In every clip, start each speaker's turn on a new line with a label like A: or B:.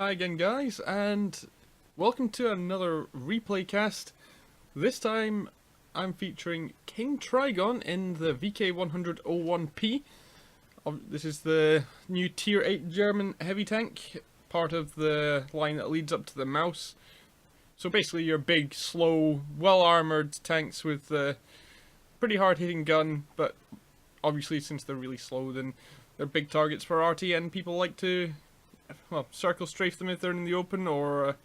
A: Hi again guys, and welcome to another replay cast. This time I'm featuring KingTrygon in the VK100-01P. This is the new tier 8 German heavy tank, part of the line that leads up to the Mouse. So basically your big, slow, well-armoured tanks with a pretty hard-hitting gun, but obviously since they're really slow then they're big targets for RT, and people like to circle strafe them if they're in the open, or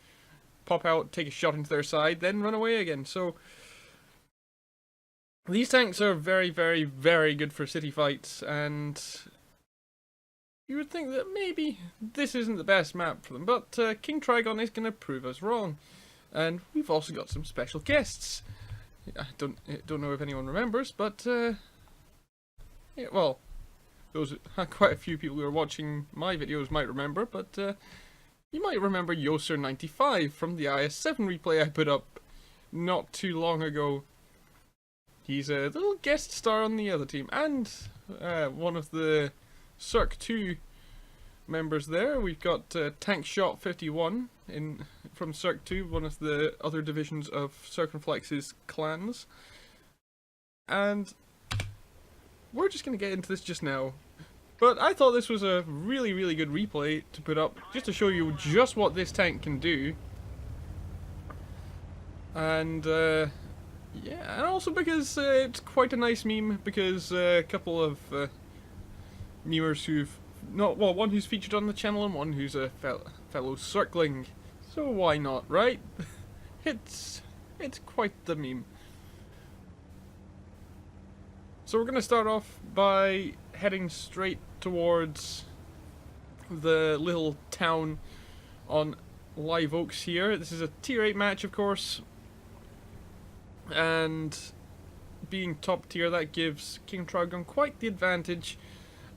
A: pop out, take a shot into their side, then run away again. So these tanks are very, very, very good for city fights, and you would think that maybe this isn't the best map for them, but KingTrygon is going to prove us wrong. And we've also got some special guests. I don't know if anyone remembers, but yeah, well, quite a few people who are watching my videos might remember, but you might remember Yoser95 from the IS7 replay I put up not too long ago. He's a little guest star on the other team, and one of the Circ 2 members there. We've got Tank Shot 51 from Circ 2, one of the other divisions of Circumflex's clans. And we're just going to get into this just now. But I thought this was a really, really good replay to put up, just to show you just what this tank can do. And, yeah, and also because it's quite a nice meme, because a couple of memers who've, one who's featured on the channel and one who's a fellow circling. So why not, right? It's quite the meme. So we're going to start off by heading straight towards the little town on Live Oaks here. This is a tier 8 match, of course, and being top tier, that gives KingTrygon quite the advantage,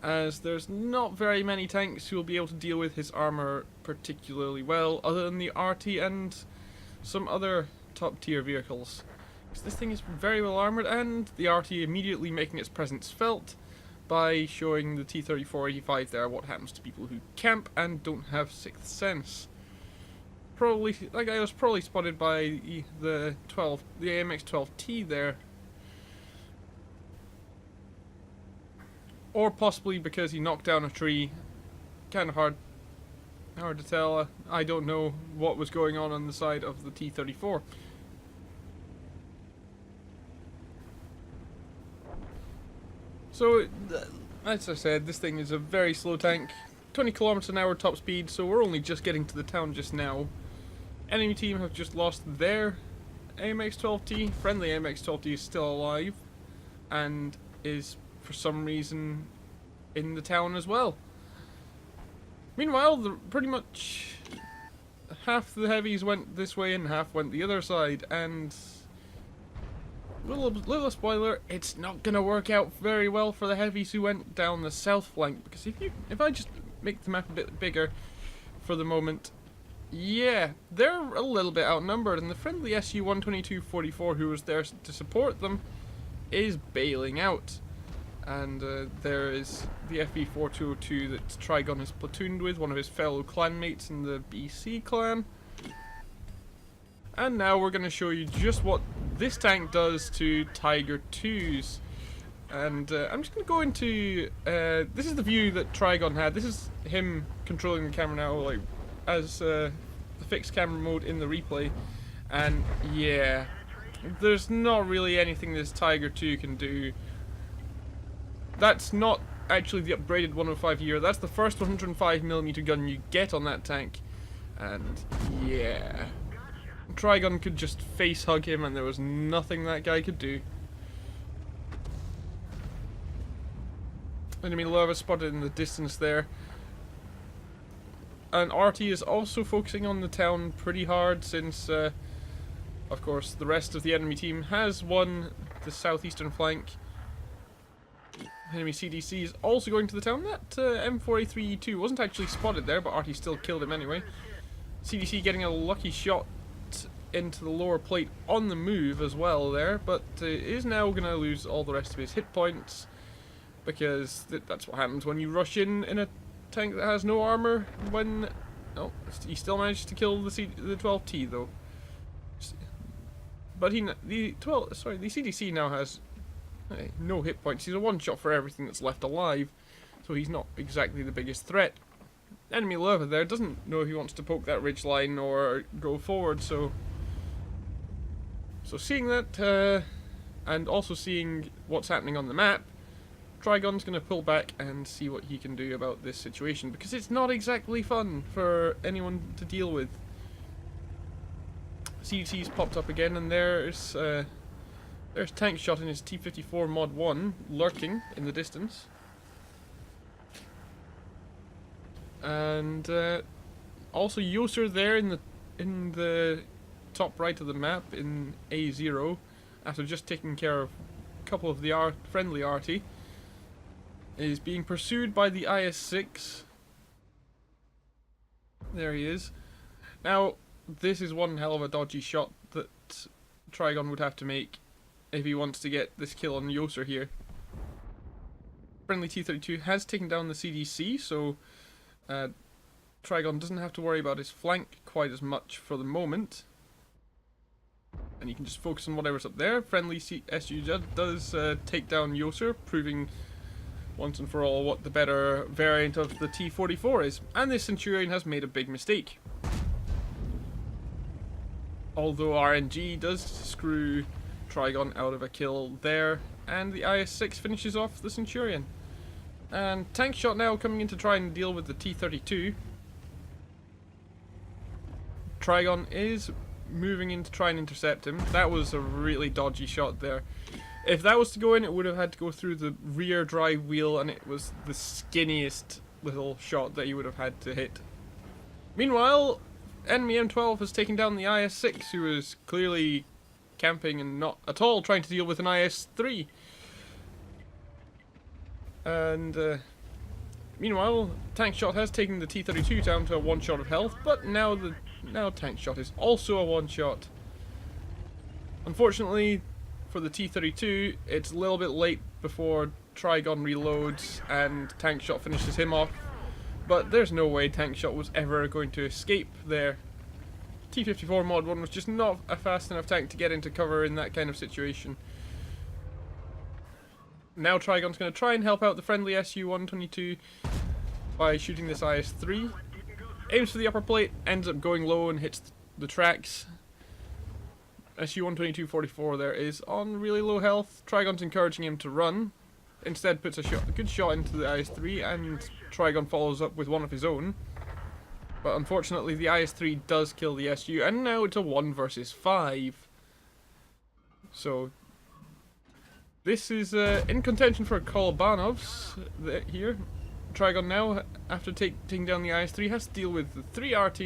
A: as there's not very many tanks who will be able to deal with his armor particularly well, other than the RT and some other top tier vehicles. Because this thing is very well armoured, and the RT immediately making its presence felt by showing the T-34-85 there what happens to people who camp and don't have sixth sense. Probably, that guy was probably spotted by the AMX-12T there. Or possibly because he knocked down a tree. Kind of hard to tell. I don't know what was going on the side of the T-34. So, as I said, this thing is a very slow tank, 20 kilometers an hour top speed, so we're only just getting to the town just now. Enemy team have just lost their AMX-12T, friendly AMX-12T is still alive, and is, for some reason, in the town as well. Meanwhile, pretty much half the heavies went this way and half went the other side, and little spoiler, it's not gonna work out very well for the heavies who went down the south flank, because if I just make the map a bit bigger for the moment, yeah, they're a little bit outnumbered, and the friendly SU-122-44 who was there to support them is bailing out. And there is the FE-4202 that Trygon is platooned with, one of his fellow clanmates in the BC clan. And now we're going to show you just what this tank does to Tiger 2s. And I'm just going to go into... this is the view that Trygon had. This is him controlling the camera now, like, as the fixed camera mode in the replay. And yeah, there's not really anything this Tiger 2 can do. That's not actually the upgraded 105 year. That's the first 105mm gun you get on that tank. And yeah, Trygon could just face hug him and there was nothing that guy could do. Enemy larva spotted in the distance there. And RT is also focusing on the town pretty hard, since of course the rest of the enemy team has won the southeastern flank. Enemy CDC is also going to the town. That M4A3E2 wasn't actually spotted there, but RT still killed him anyway. CDC getting a lucky shot into the lower plate on the move as well there, but is now going to lose all the rest of his hit points, because that's what happens when you rush in a tank that has no armor when No, he still managed to kill the 12T though. But the CDC now has no hit points. He's a one-shot for everything that's left alive, so he's not exactly the biggest threat. Enemy Lerva there doesn't know if he wants to poke that ridge line or go forward, so seeing that, and also seeing what's happening on the map, Trygon's going to pull back and see what he can do about this situation, because it's not exactly fun for anyone to deal with. CDC's popped up again, and there's Tank Shot in his T-54 Mod 1 lurking in the distance. And also Yoser there in the top right of the map in A0, after just taking care of a couple of the friendly arty, is being pursued by the IS-6. There he is. Now, this is one hell of a dodgy shot that Trygon would have to make if he wants to get this kill on Yoser here. Friendly T-32 has taken down the CDC, so Trygon doesn't have to worry about his flank quite as much for the moment. And you can just focus on whatever's up there. Friendly SU does take down Yoser, proving once and for all what the better variant of the T-44 is. And this Centurion has made a big mistake. Although RNG does screw Trygon out of a kill there, and the IS-6 finishes off the Centurion. And Tank Shot now coming in to try and deal with the T-32. Trygon is moving in to try and intercept him. That was a really dodgy shot there. If that was to go in, it would have had to go through the rear drive wheel, and it was the skinniest little shot that you would have had to hit. Meanwhile, enemy M12 has taken down the IS-6, who is clearly camping and not at all trying to deal with an IS-3. And meanwhile, Tank Shot has taken the T-32 down to a one-shot of health, but now Tank Shot is also a one-shot. Unfortunately for the T-32, it's a little bit late before Trygon reloads and Tank Shot finishes him off, but there's no way Tank Shot was ever going to escape there. T-54 Mod 1 was just not a fast enough tank to get into cover in that kind of situation. Now Trygon's going to try and help out the friendly Su-122 by shooting this IS-3. Aims for the upper plate, ends up going low and hits the tracks. Su-122-44 there is on really low health. Trygon's encouraging him to run. Instead puts a good shot into the IS-3, and Trygon follows up with one of his own. But unfortunately the IS-3 does kill the SU, and now it's a 1 versus 5. So this is in contention for Kolobanovs here. Trygon now, after taking down the IS-3, has to deal with the 3 RT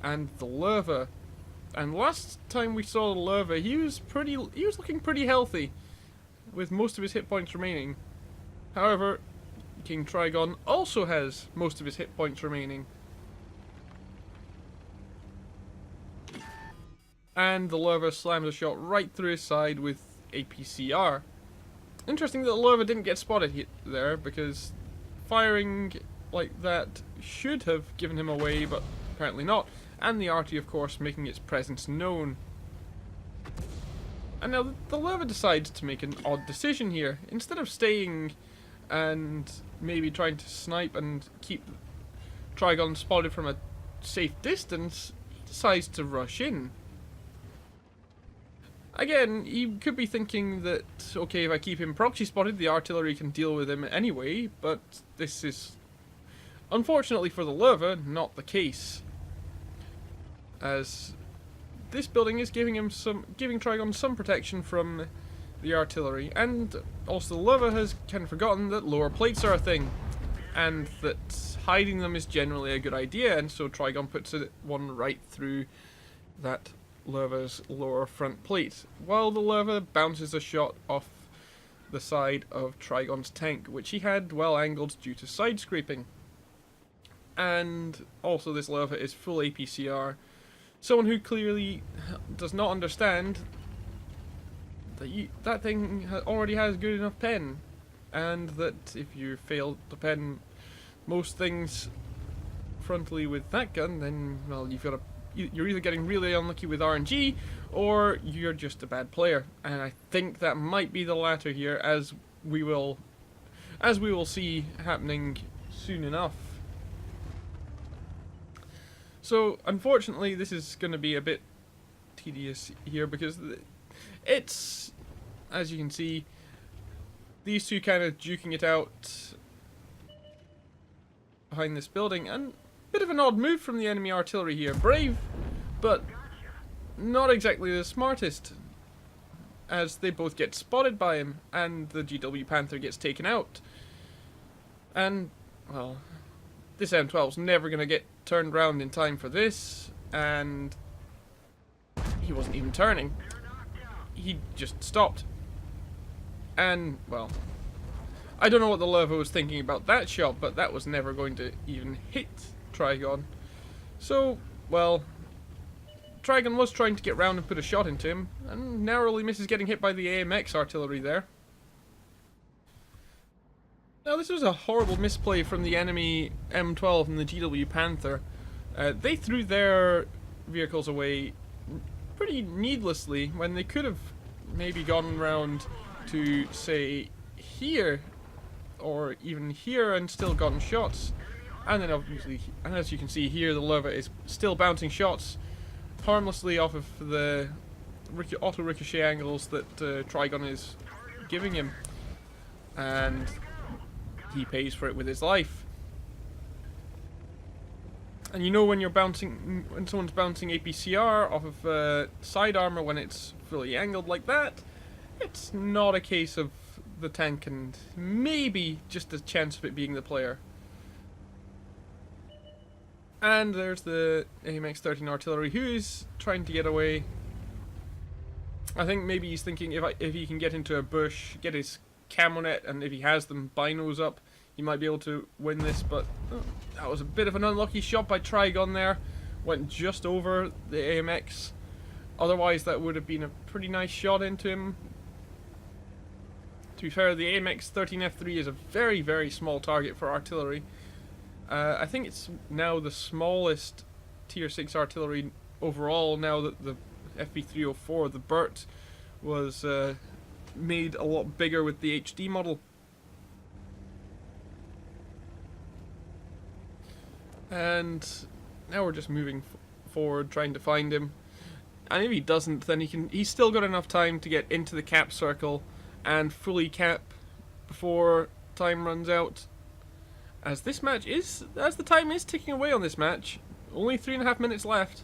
A: and the Lerva. And last time we saw the Lerva, he was looking pretty healthy, with most of his hit points remaining. However, KingTrygon also has most of his hit points remaining. And the Lerva slams a shot right through his side with a PCR. Interesting that the Lerva didn't get spotted there, because firing like that should have given him away, but apparently not. And the RT, of course, making its presence known. And now the Lerva decides to make an odd decision here. Instead of staying and maybe trying to snipe and keep Trygon spotted from a safe distance, he decides to rush in. Again, he could be thinking that, okay, if I keep him proxy spotted, the artillery can deal with him anyway, but this is, unfortunately for the Lerva, not the case. As this building is giving Trygon some protection from the artillery, and also the Lerva has kind of forgotten that lower plates are a thing, and that hiding them is generally a good idea, and so Trygon puts one right through that Lerva's lower front plate, while the Lerva bounces a shot off the side of Trygon's tank, which he had well angled due to side scraping. And also this Lerva is full APCR. Someone who clearly does not understand that that thing already has good enough pen, and that if you fail to pen most things frontally with that gun, then, well, you're either getting really unlucky with RNG, or you're just a bad player. And I think that might be the latter here, as we will see happening soon enough. So, unfortunately, this is going to be a bit tedious here, because it's, as you can see, these two kind of duking it out behind this building, and a bit of an odd move from the enemy artillery here. Brave, but not exactly the smartest, as they both get spotted by him, and the GW Panther gets taken out. And, well, this M12's never going to get turned round in time for this, and he wasn't even turning. He just stopped. And, well, I don't know what the Lerva was thinking about that shot, but that was never going to even hit Trygon. So, well, Trygon was trying to get round and put a shot into him, and narrowly misses getting hit by the AMX artillery there. Now, this was a horrible misplay from the enemy M12 and the GW Panther. They threw their vehicles away pretty needlessly, when they could have maybe gone round to, say, here, or even here, and still gotten shots. And then obviously, and as you can see here, the Lerva is still bouncing shots harmlessly off of the auto ricochet angles that Trygon is giving him, and he pays for it with his life. And you know, when someone's bouncing APCR off of side armor when it's fully angled like that, it's not a case of the tank and maybe just a chance of it being the player. And there's the AMX-13 artillery, who's trying to get away. I think maybe he's thinking if he can get into a bush, get his camo net, and if he has them binos up, he might be able to win this. But that was a bit of an unlucky shot by Trygon there. Went just over the AMX. Otherwise, that would have been a pretty nice shot into him. To be fair, the AMX-13F3 is a very, very small target for artillery. I think it's now the smallest tier 6 artillery overall, now that the FV304, the Burt, was made a lot bigger with the HD model. And now we're just moving forward, trying to find him. And if he doesn't, then he's still got enough time to get into the cap circle and fully cap before time runs out. As the time is ticking away on this match, only 3.5 minutes left.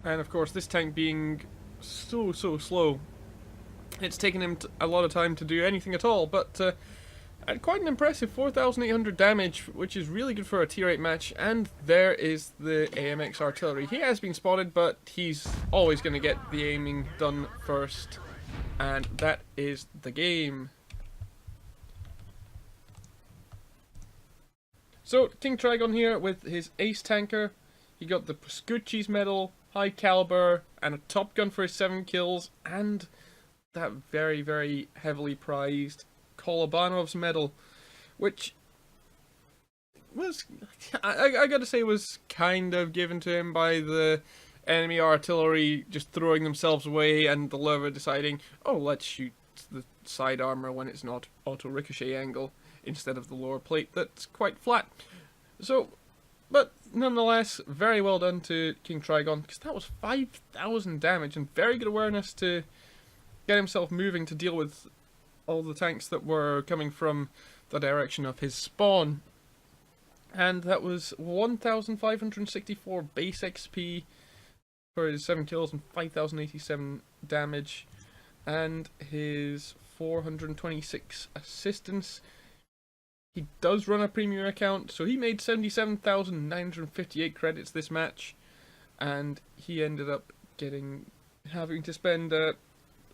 A: And of course, this tank being so slow, it's taken him a lot of time to do anything at all, but at quite an impressive 4,800 damage, which is really good for a tier 8 match. And there is the AMX artillery. He has been spotted, but he's always going to get the aiming done first. And that is the game. So, KingTrygon here with his ace tanker. He got the Pascucci's medal, high caliber, and a Top Gun for his 7 kills, and that very, very heavily prized Kolobanov's medal, which was, I gotta say, was kind of given to him by the enemy artillery just throwing themselves away, and the Lerva deciding, oh, let's shoot the side armor when it's not auto ricochet angle instead of the lower plate that's quite flat. So, but nonetheless, very well done to KingTrygon, because that was 5,000 damage and very good awareness to get himself moving to deal with all the tanks that were coming from the direction of his spawn. And that was 1,564 base XP for his 7 kills and 5,087 damage, and his 426 assistance. He does run a premium account, so he made 77,958 credits this match, and he ended up having to spend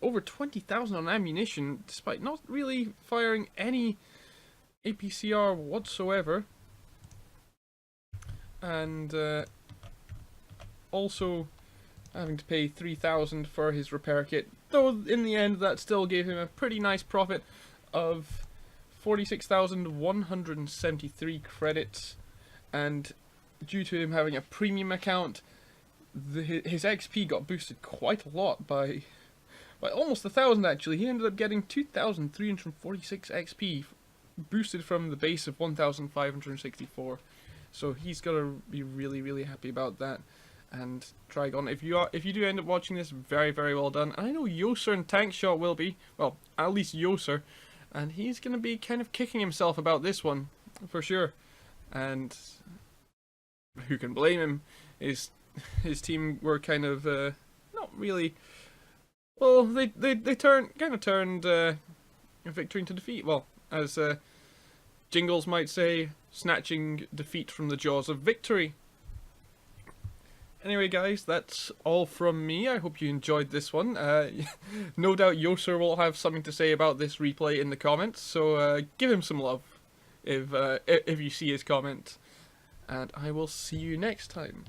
A: over 20,000 on ammunition, despite not really firing any APCR whatsoever. And also having to pay 3,000 for his repair kit, though in the end that still gave him a pretty nice profit of 46,173 credits, and due to him having a premium account, his XP got boosted quite a lot by almost 1,000 actually. He ended up getting 2,346 XP, boosted from the base of 1,564. So he's got to be really, really happy about that. And Trygon, if you do end up watching this, very, very well done. And I know Yoser and Tankshot will be, well, at least Yoser, and he's going to be kind of kicking himself about this one, for sure. And who can blame him? His team were kind of not really. Well, they turned a victory into defeat. Well, as Jingles might say, snatching defeat from the jaws of victory. Anyway, guys, that's all from me. I hope you enjoyed this one. No doubt Yoser will have something to say about this replay in the comments, so give him some love if you see his comment. And I will see you next time.